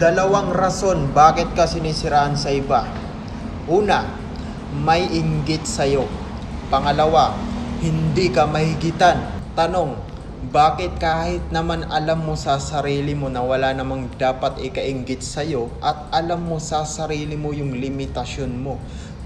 Dalawang rason bakit ka sinisiraan sa iba. Una, may inggit sa'yo. Pangalawa, hindi ka mahigitan. Tanong, bakit kahit naman alam mo sa sarili mo na wala namang dapat ikainggit sa'yo at alam mo sa sarili mo yung limitasyon mo,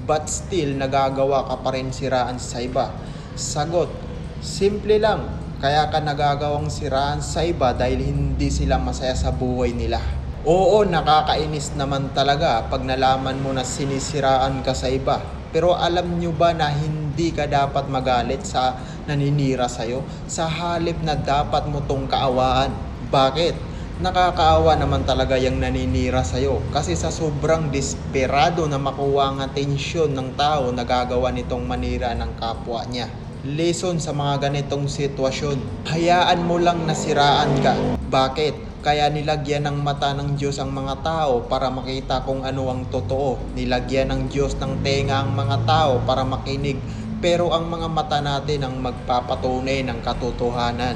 but still nagagawa ka pa rin siraan sa iba? Sagot, simple lang. Kaya ka nagagawang siraan sa iba dahil hindi sila masaya sa buhay nila. Oo, nakakainis naman talaga pag nalaman mo na sinisiraan ka sa iba. Pero alam nyo ba na hindi ka dapat magalit sa naninira sa'yo? Sa halip na dapat mo tong kaawaan. Bakit? Nakakaawa naman talaga yung naninira sa'yo. Kasi sa sobrang desperado na makuha ang atensyon ng tao, nagagawa nitong manira ng kapwa niya. Lesson sa mga ganitong sitwasyon. Hayaan mo lang nasiraan ka. Bakit? Kaya nilagyan ng mata ng Diyos ang mga tao para makita kung ano ang totoo. Nilagyan ng Diyos ng tenga ang mga tao para makinig. Pero ang mga mata natin ang magpapatunay ng katotohanan.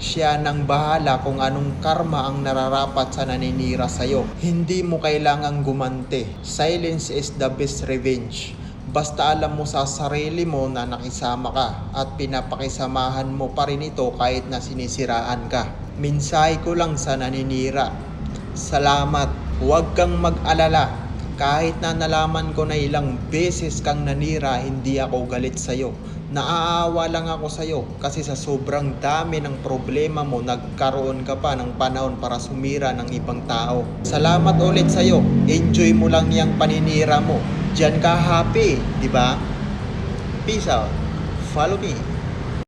Siya nang bahala kung anong karma ang nararapat sa naninira sa'yo. Hindi mo kailangang gumante. Silence is the best revenge. Basta alam mo sa sarili mo na nakisama ka at pinapakisamahan mo pa rin ito kahit na sinisiraan ka. Mensahe ko lang sa naninira. Salamat. Huwag kang mag-alala. Kahit na nalaman ko na ilang beses kang nanira, hindi ako galit sa'yo. Naaawa lang ako sa'yo kasi sa sobrang dami ng problema mo, nagkaroon ka pa ng panahon para sumira ng ibang tao. Salamat ulit sa'yo. Enjoy mo lang yung paninira mo. Diyan ka happy, di ba? Peace out. Follow me.